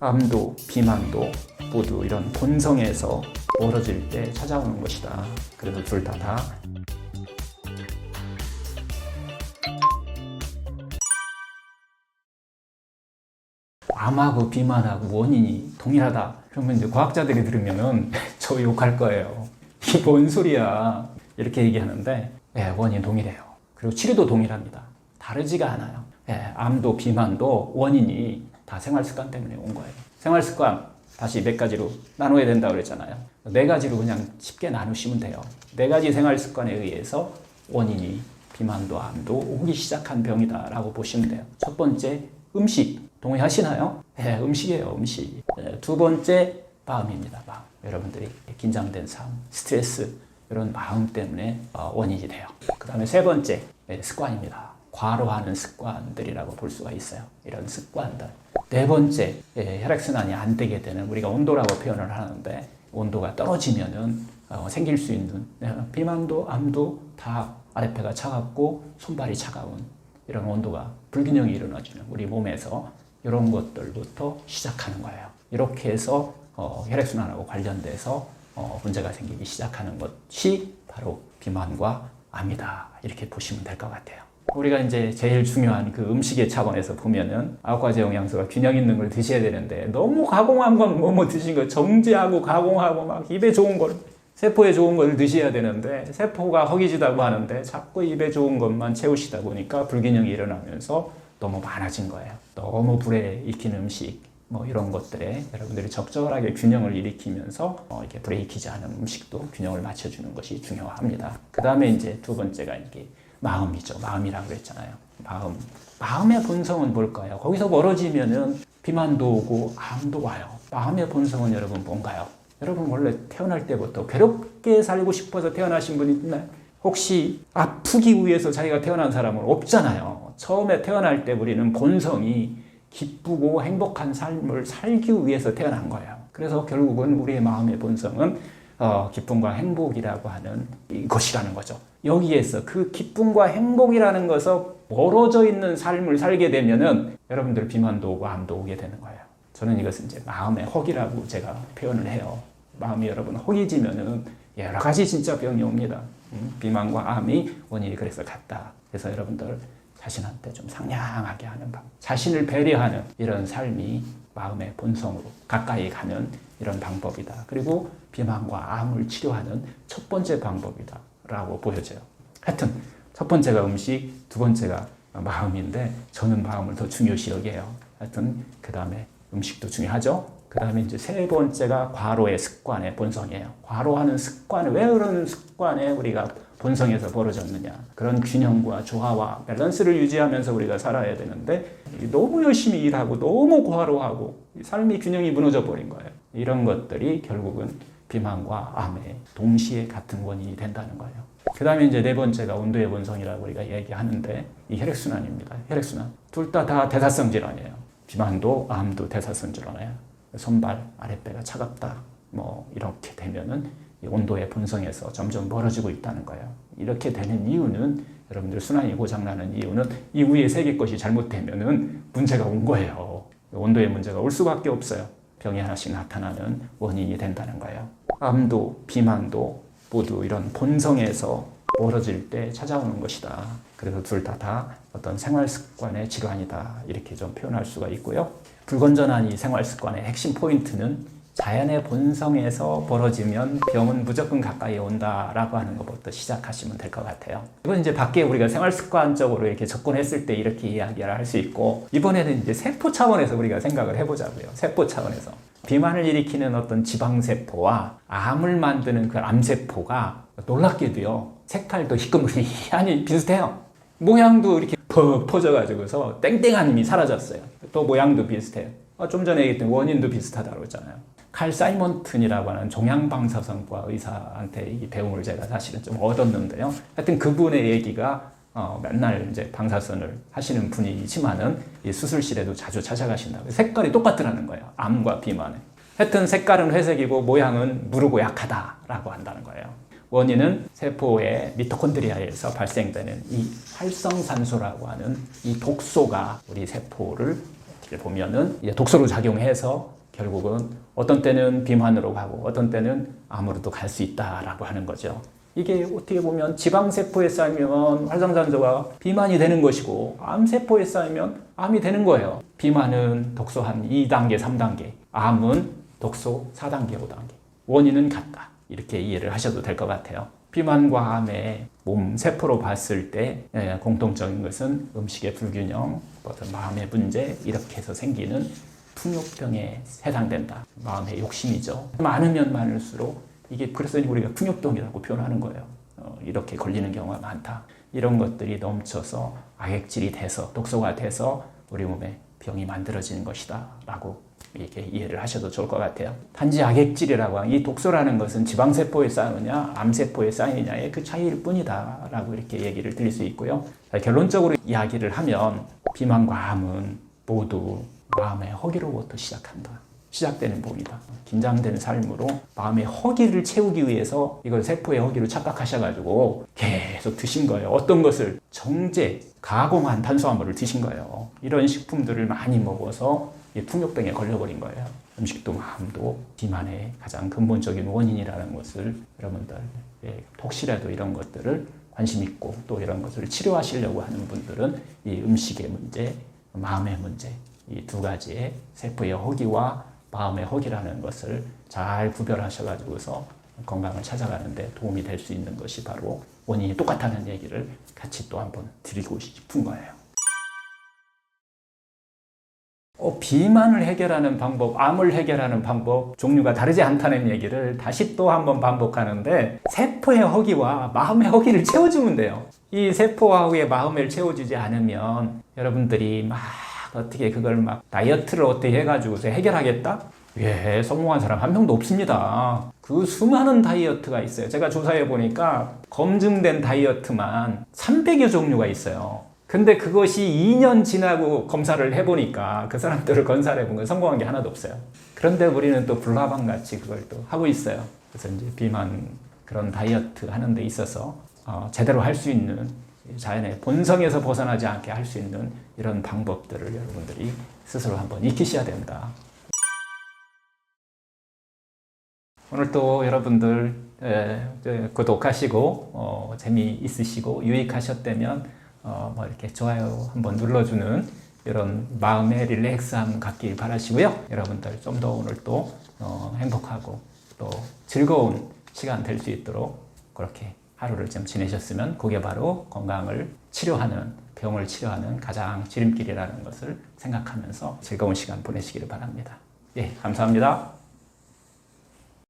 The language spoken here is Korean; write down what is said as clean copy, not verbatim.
암도 비만도 모두 이런 본성에서 멀어질 때 찾아오는 것이다. 그래서 둘 다 암하고 비만하고 원인이 동일하다. 그러면 이제 과학자들이 들으면은 저 욕할 거예요. 이게 뭔 소리야. 이렇게 얘기하는데 원인 동일해요. 그리고 치료도 동일합니다. 다르지가 않아요. 암도 비만도 원인이 다 생활습관 때문에 온 거예요. 생활습관 다시 몇 가지로 나눠야 된다고 그랬잖아요. 네 가지로 그냥 쉽게 나누시면 돼요. 네 가지 생활습관에 의해서 원인이 비만도 암도 오기 시작한 병이다라고 보시면 돼요. 첫 번째 음식 동의하시나요? 음식이에요. 음식. 두 번째 마음입니다. 마음. 여러분들이 긴장된 삶, 스트레스 이런 마음 때문에 원인이 돼요. 그 다음에 세 번째 습관입니다. 과로하는 습관들이라고 볼 수가 있어요. 이런 습관들. 네 번째 혈액순환이 안 되게 되는 우리가 온도라고 표현을 하는데 온도가 떨어지면은 생길 수 있는 비만도 암도 다 아랫배가 차갑고 손발이 차가운 이런 온도가 불균형이 일어나지는 우리 몸에서 이런 것들부터 시작하는 거예요. 이렇게 해서 혈액순환하고 관련돼서 문제가 생기기 시작하는 것이 바로 비만과 암이다. 이렇게 보시면 될 것 같아요. 우리가 이제 제일 중요한 그 음식의 차원에서 보면은 9가지 영양소가 균형 있는 걸 드셔야 되는데 너무 가공한 건 뭐 드신 거 정제하고 가공하고 막 입에 좋은 걸 세포에 좋은 걸 드셔야 되는데 세포가 허기지다고 하는데 자꾸 입에 좋은 것만 채우시다 보니까 불균형이 일어나면서 너무 많아진 거예요. 너무 불에 익힌 음식 뭐 이런 것들에 여러분들이 적절하게 균형을 일으키면서 이렇게 불에 익히지 않은 음식도 균형을 맞춰주는 것이 중요합니다. 그 다음에 이제 두 번째가 이게 마음이죠. 마음이라고 그랬잖아요. 마음의 본성은 뭘까요? 거기서 멀어지면은 비만도 오고 암도 와요. 마음의 본성은 여러분 뭔가요? 여러분 원래 태어날 때부터 괴롭게 살고 싶어서 태어나신 분이 있나요? 혹시 아프기 위해서 자기가 태어난 사람은 없잖아요. 처음에 태어날 때 우리는 본성이 기쁘고 행복한 삶을 살기 위해서 태어난 거예요. 그래서 결국은 우리의 마음의 본성은 기쁨과 행복이라고 하는 것이라는 거죠. 여기에서 그 기쁨과 행복이라는 것에서 멀어져 있는 삶을 살게 되면은 여러분들 비만도 오고 암도 오게 되는 거예요. 저는 이것은 이제 마음의 허기라고 제가 표현을 해요. 마음이 여러분 허기지면은 여러 가지 진짜 병이 옵니다. 비만과 암이 원인이 그래서 같다. 그래서 여러분들 자신한테 좀 상냥하게 하는 방, 자신을 배려하는 이런 삶이 마음의 본성으로 가까이 가는 이런 방법이다. 그리고 비만과 암을 치료하는 첫 번째 방법이다 라고 보여져요. 하여튼 첫 번째가 음식, 두 번째가 마음인데 저는 마음을 더 중요시 여겨요. 하여튼 그 다음에 음식도 중요하죠. 그 다음에 이제 세 번째가 과로의 습관의 본성이에요. 과로하는 습관, 왜 그런 습관에 우리가 본성에서 벌어졌느냐. 그런 균형과 조화와 밸런스를 유지하면서 우리가 살아야 되는데 너무 열심히 일하고 너무 과로하고 삶의 균형이 무너져 버린 거예요. 이런 것들이 결국은 비만과 암의 동시에 같은 원인이 된다는 거예요. 그 다음에 이제 네 번째가 온도의 본성이라고 우리가 얘기하는데 이 혈액순환입니다. 혈액순환. 둘 다 대사성 질환이에요. 비만도 암도 대사성 질환이에요. 손발, 아랫배가 차갑다. 뭐 이렇게 되면은 이 온도의 본성에서 점점 멀어지고 있다는 거예요. 이렇게 되는 이유는 여러분들 순환이 고장나는 이유는 이 위에 세 개 것이 잘못되면은 문제가 온 거예요. 온도의 문제가 올 수밖에 없어요. 병이 하나씩 나타나는 원인이 된다는 거예요. 암도 비만도 모두 이런 본성에서 멀어질 때 찾아오는 것이다. 그래서 둘 다 어떤 생활 습관의 질환이다. 이렇게 좀 표현할 수가 있고요. 불건전한 이 생활 습관의 핵심 포인트는 자연의 본성에서 벌어지면 병은 무조건 가까이 온다라고 하는 것부터 시작하시면 될 것 같아요. 이건 이제 밖에 우리가 생활 습관적으로 이렇게 접근했을 때 이렇게 이야기를 할 수 있고, 이번에는 이제 세포 차원에서 우리가 생각을 해보자고요. 세포 차원에서. 비만을 일으키는 어떤 지방세포와 암을 만드는 그 암세포가 놀랍게도요, 색깔도 희끄무리하니 비슷해요. 모양도 이렇게 퍽 퍼져가지고서 땡땡한 힘이 사라졌어요. 또 모양도 비슷해요. 좀 전에 얘기했던 원인도 비슷하다고 했잖아요. 칼 사이먼튼이라고 하는 종양방사선과 의사한테 이 배움을 제가 사실은 좀 얻었는데요. 하여튼 그분의 얘기가 맨날 이제 방사선을 하시는 분이지만은 이 수술실에도 자주 찾아가신다고. 색깔이 똑같더라는 거예요. 암과 비만에. 하여튼 색깔은 회색이고 모양은 무르고 약하다라고 한다는 거예요. 원인은 세포의 미토콘드리아에서 발생되는 이 활성산소라고 하는 이 독소가 우리 세포를 보면은 이제 독소로 작용해서 결국은 어떤 때는 비만으로 가고 어떤 때는 암으로도 갈 수 있다라고 하는 거죠. 이게 어떻게 보면 지방세포에 쌓이면 활성산소가 비만이 되는 것이고 암세포에 쌓이면 암이 되는 거예요. 비만은 독소 한 2단계, 3단계, 암은 독소 4단계, 5단계. 원인은 같다. 이렇게 이해를 하셔도 될 것 같아요. 비만과 암의 몸 세포로 봤을 때 공통적인 것은 음식의 불균형, 어떤 마음의 문제 이렇게 해서 생기는 풍요병에 해당된다. 마음의 욕심이죠. 많으면 많을수록 이게 그래서 우리가 풍요병이라고 표현하는 거예요. 이렇게 걸리는 경우가 많다. 이런 것들이 넘쳐서 악액질이 돼서 독소가 돼서 우리 몸에 병이 만들어지는 것이다 라고 이렇게 이해를 하셔도 좋을 것 같아요. 단지 악액질이라고 하는 이 독소라는 것은 지방세포에 쌓이느냐 암세포에 쌓이느냐의 그 차이일 뿐이다 라고 이렇게 얘기를 드릴 수 있고요. 결론적으로 이야기를 하면 비만과 암은 모두 마음의 허기로부터 시작되는 몸이다. 긴장된 삶으로 마음의 허기를 채우기 위해서 이걸 세포의 허기로 착각하셔가지고 계속 드신 거예요. 어떤 것을 정제, 가공한 탄수화물을 드신 거예요. 이런 식품들을 많이 먹어서 풍요병에 걸려버린 거예요. 음식도 마음도 비만의 가장 근본적인 원인이라는 것을 여러분들 혹시라도 이런 것들을 관심 있고 또 이런 것을 치료하시려고 하는 분들은 이 음식의 문제, 마음의 문제 이 두 가지의 세포의 허기와 마음의 허기라는 것을 잘 구별하셔가지고서 건강을 찾아가는 데 도움이 될 수 있는 것이 바로 원인이 똑같다는 얘기를 같이 또 한번 드리고 싶은 거예요. 비만을 해결하는 방법, 암을 해결하는 방법 종류가 다르지 않다는 얘기를 다시 또 한번 반복하는데 세포의 허기와 마음의 허기를 채워주면 돼요. 이 세포와 허기의 마음을 채워주지 않으면 여러분들이 막 어떻게 그걸 막 다이어트를 어떻게 해가지고서 해결하겠다? 예, 성공한 사람 한 명도 없습니다. 그 수많은 다이어트가 있어요. 제가 조사해 보니까 검증된 다이어트만 300여 종류가 있어요. 근데 그것이 2년 지나고 검사를 해보니까 그 사람들을 건사해 본 건 성공한 게 하나도 없어요. 그런데 우리는 또 불나방 같이 그걸 또 하고 있어요. 그래서 이제 비만 그런 다이어트 하는 데 있어서 제대로 할 수 있는 자연의 본성에서 벗어나지 않게 할 수 있는 이런 방법들을 여러분들이 스스로 한번 익히셔야 된다. 오늘 또 여러분들 구독하시고 재미있으시고 유익하셨다면 이렇게 좋아요 한번 눌러주는 이런 마음의 릴렉스함 갖길 바라시고요. 여러분들 좀 더 오늘 또 행복하고 또 즐거운 시간 될 수 있도록 그렇게 하루를 좀 지내셨으면 그게 바로 건강을 치료하는 병을 치료하는 가장 지름길이라는 것을 생각하면서 즐거운 시간 보내시기를 바랍니다. 예, 감사합니다.